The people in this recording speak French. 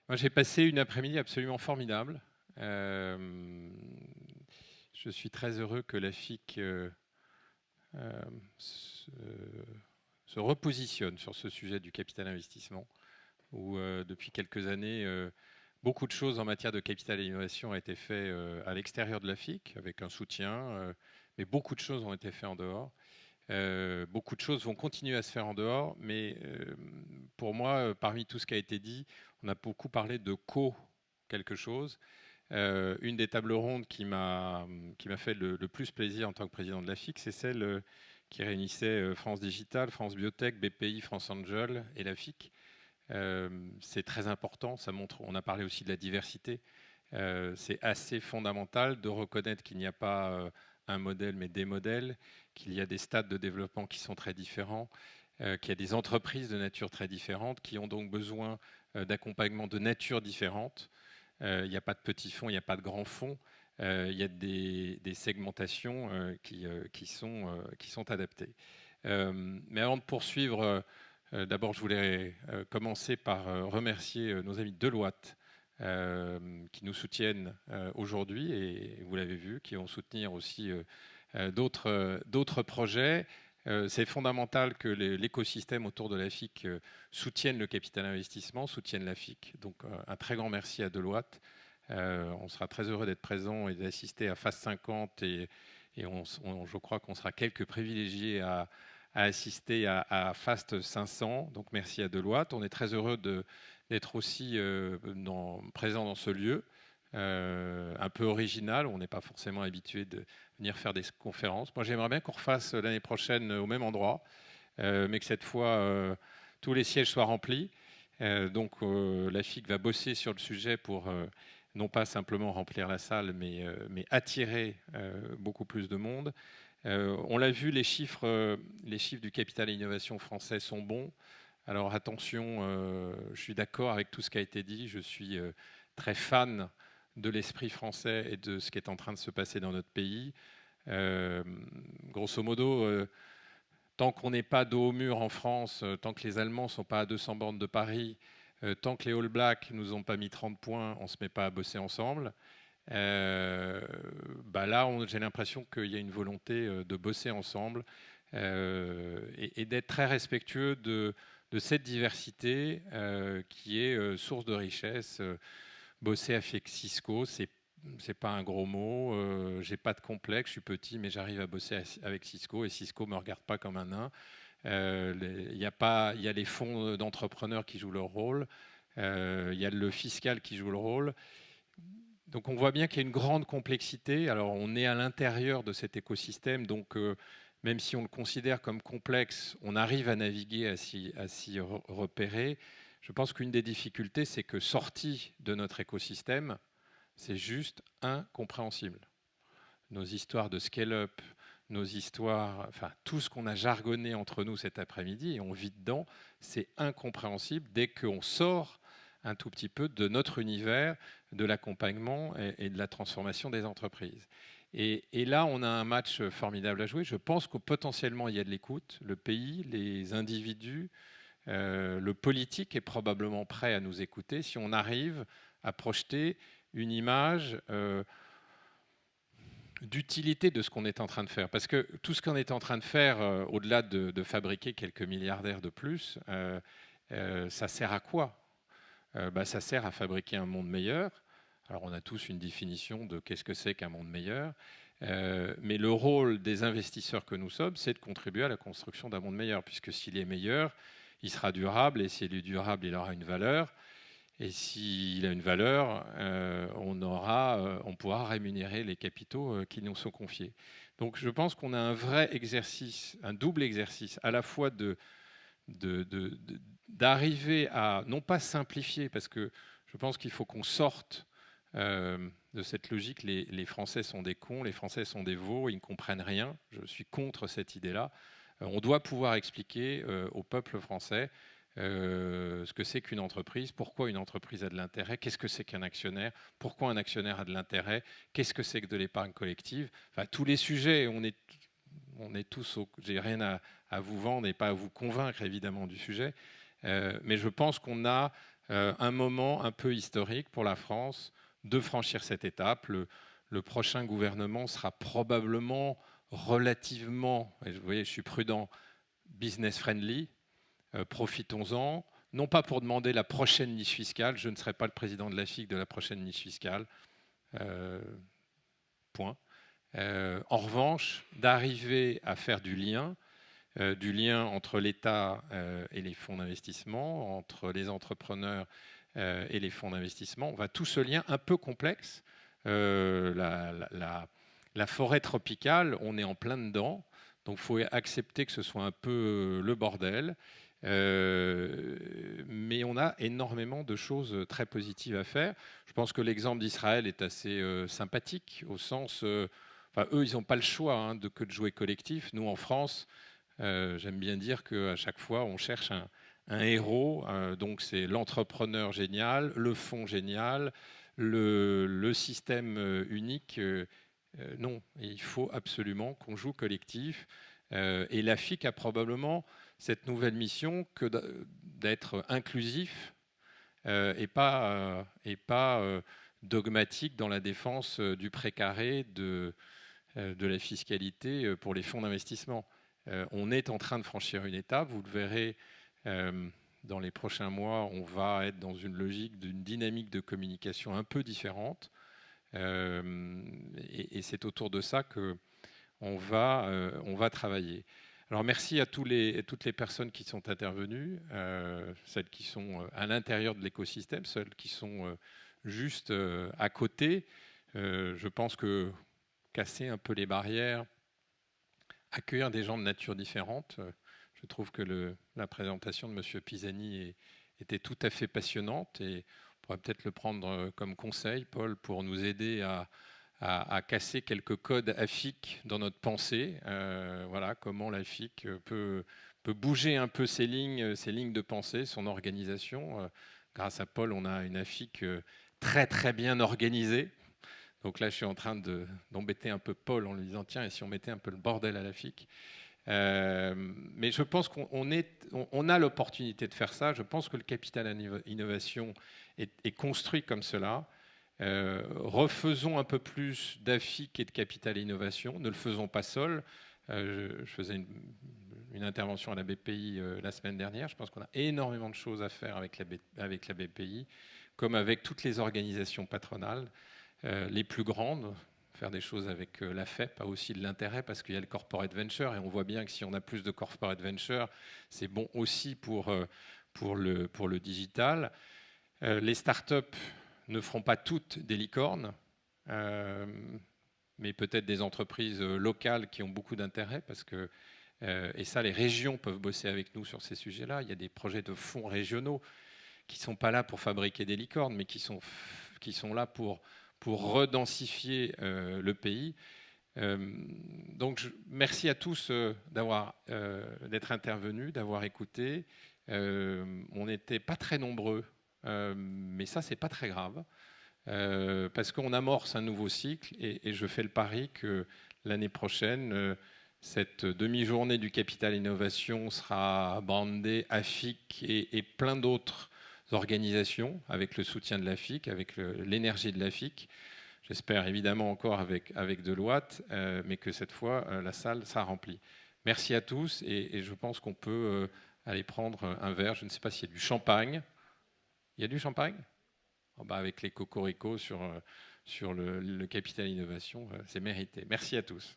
Moi, j'ai passé une après-midi absolument formidable. Euh, je suis très heureux que la FIC euh, se, se repositionne sur ce sujet du capital investissement, où depuis quelques années, beaucoup de choses en matière de capital et innovation ont été faites à l'extérieur de la FIC, avec un soutien, mais beaucoup de choses ont été faites en dehors. Beaucoup de choses vont continuer à se faire en dehors, mais pour moi, parmi tout ce qui a été dit, on a beaucoup parlé de quelque chose. Une des tables rondes qui m'a fait le plus plaisir en tant que président de la FIC, c'est celle qui réunissait France Digital, France Biotech, BPI, France Angel et la FIC. C'est très important, ça montre, on a parlé aussi de la diversité. C'est assez fondamental de reconnaître qu'il n'y a pas un modèle mais des modèles, qu'il y a des stades de développement qui sont très différents, qu'il y a des entreprises de nature très différente qui ont donc besoin d'accompagnement de nature différente. Il n'y a pas de petits fonds, il n'y a pas de grands fonds. Il y a des segmentations qui sont adaptées. Mais avant de poursuivre, d'abord je voulais commencer par remercier nos amis de Deloitte qui nous soutiennent aujourd'hui et vous l'avez vu, qui vont soutenir aussi d'autres projets. C'est fondamental que l'écosystème autour de la FIC soutienne le capital investissement, soutienne la FIC. Donc un très grand merci à Deloitte. On sera très heureux d'être présent et d'assister à Fast 50 et je crois qu'on sera quelques privilégiés à assister à Fast 500. Donc merci à Deloitte. On est très heureux d'être aussi présent dans ce lieu. Un peu original, on n'est pas forcément habitué de venir faire des conférences. Moi, j'aimerais bien qu'on refasse l'année prochaine au même endroit, mais que cette fois, tous les sièges soient remplis. Donc, la FIC va bosser sur le sujet pour non pas simplement remplir la salle, mais attirer beaucoup plus de monde. On l'a vu, les chiffres du capital et innovation français sont bons. Alors attention, je suis d'accord avec tout ce qui a été dit. Je suis très fan de l'esprit français et de ce qui est en train de se passer dans notre pays. Euh, Grosso modo, tant qu'on n'est pas dos au mur en France, tant que les Allemands ne sont pas à 200 bornes de Paris, tant que les All Blacks nous ont pas mis 30 points, on ne se met pas à bosser ensemble. Là, j'ai l'impression qu'il y a une volonté de bosser ensemble et d'être très respectueux de cette diversité qui est source de richesse. Bosser avec Cisco, c'est pas un gros mot. J'ai pas de complexe, je suis petit, mais j'arrive à bosser avec Cisco et Cisco me regarde pas comme un nain. Il y a les fonds d'entrepreneurs qui jouent leur rôle. Il y a le fiscal qui joue le rôle. Donc on voit bien qu'il y a une grande complexité. Alors on est à l'intérieur de cet écosystème, donc même si on le considère comme complexe, on arrive à naviguer, à s'y repérer. Je pense qu'une des difficultés, c'est que sorti de notre écosystème, c'est juste incompréhensible. Nos histoires de scale-up, nos histoires, enfin tout ce qu'on a jargonné entre nous cet après-midi et on vit dedans, c'est incompréhensible dès qu'on sort un tout petit peu de notre univers, de l'accompagnement et de la transformation des entreprises. Et là, on a un match formidable à jouer. Je pense que potentiellement, il y a de l'écoute. Le pays, les individus, le politique est probablement prêt à nous écouter si on arrive à projeter une image d'utilité de ce qu'on est en train de faire. Parce que tout ce qu'on est en train de faire, au-delà de fabriquer quelques milliardaires de plus, ça sert à quoi? Ça sert à fabriquer un monde meilleur. Alors on a tous une définition de qu'est-ce que c'est qu'un monde meilleur. Mais le rôle des investisseurs que nous sommes, c'est de contribuer à la construction d'un monde meilleur, puisque s'il est meilleur, il sera durable, et s'il est durable, il aura une valeur. Et s'il a une valeur, on pourra rémunérer les capitaux qui nous sont confiés. Donc je pense qu'on a un vrai exercice, un double exercice, à la fois d'arriver à, non pas simplifier, parce que je pense qu'il faut qu'on sorte de cette logique, les Français sont des cons, les Français sont des veaux, ils ne comprennent rien. Je suis contre cette idée-là. On doit pouvoir expliquer au peuple français ce que c'est qu'une entreprise, pourquoi une entreprise a de l'intérêt, qu'est-ce que c'est qu'un actionnaire, pourquoi un actionnaire a de l'intérêt, qu'est-ce que c'est que de l'épargne collective. Enfin, tous les sujets, on est tous, j'ai rien à vous vendre et pas à vous convaincre évidemment du sujet, mais je pense qu'on a un moment un peu historique pour la France de franchir cette étape. Le prochain gouvernement sera probablement relativement, et vous voyez, je suis prudent, business friendly. Profitons-en, non pas pour demander la prochaine niche fiscale, je ne serai pas le président de la FIC de la prochaine niche fiscale, point. En revanche, d'arriver à faire du lien entre l'État et les fonds d'investissement, entre les entrepreneurs et les fonds d'investissement. On va tout ce lien un peu complexe. La forêt tropicale, on est en plein dedans, donc il faut accepter que ce soit un peu le bordel. Mais on a énormément de choses très positives à faire. Je pense que l'exemple d'Israël est assez sympathique, au sens... Enfin, eux, ils n'ont pas le choix que de jouer collectif. Nous, en France, j'aime bien dire qu'à chaque fois, on cherche un héros. Donc, c'est l'entrepreneur génial, le fonds génial, le système unique. Non, il faut absolument qu'on joue collectif. Et la FIC a probablement cette nouvelle mission que d'être inclusif et pas dogmatique dans la défense du précaré, de la fiscalité pour les fonds d'investissement. On est en train de franchir une étape, vous le verrez dans les prochains mois, on va être dans une logique d'une dynamique de communication un peu différente. Et c'est autour de ça qu'on va travailler. Alors merci à toutes les personnes qui sont intervenues, celles qui sont à l'intérieur de l'écosystème, celles qui sont juste à côté. Je pense que casser un peu les barrières, accueillir des gens de nature différente. Je trouve que la présentation de M. Pisani était tout à fait passionnante et on pourrait peut-être le prendre comme conseil, Paul, pour nous aider à casser quelques codes AFIC dans notre pensée. Voilà, comment l'AFIC peut bouger un peu ses lignes de pensée, son organisation. Grâce à Paul, on a une AFIC très très bien organisée. Donc là, je suis en train d'embêter un peu Paul en lui disant tiens, et si on mettait un peu le bordel à la FIC. Mais je pense qu'on a l'opportunité de faire ça. Je pense que le capital innovation est construit comme cela. Refaisons un peu plus d'AFIC et de capital innovation. Ne le faisons pas seul. Je faisais une intervention à la BPI la semaine dernière. Je pense qu'on a énormément de choses à faire avec la BPI, comme avec toutes les organisations patronales. Les plus grandes, faire des choses avec la FEP a aussi de l'intérêt parce qu'il y a le corporate venture et on voit bien que si on a plus de corporate venture, c'est bon aussi pour le digital. Les startups ne feront pas toutes des licornes, mais peut-être des entreprises locales qui ont beaucoup d'intérêt parce que et ça, les régions peuvent bosser avec nous sur ces sujets-là. Il y a des projets de fonds régionaux qui ne sont pas là pour fabriquer des licornes, mais qui sont là pour redensifier le pays. Donc, merci à tous d'être intervenus, d'avoir écouté. On n'était pas très nombreux, mais ça, c'est pas très grave, parce qu'on amorce un nouveau cycle et je fais le pari que l'année prochaine, cette demi-journée du Capital Innovation sera brandée AFIC et plein d'autres organisations avec le soutien de l'AFIC, avec l'énergie de l'AFIC. J'espère évidemment encore avec Deloitte, mais que cette fois, la salle sera remplie. Merci à tous et je pense qu'on peut aller prendre un verre. Je ne sais pas s'il y a du champagne. Il y a du champagne ? Oh bah avec les cocoricots sur le Capital Innovation, c'est mérité. Merci à tous.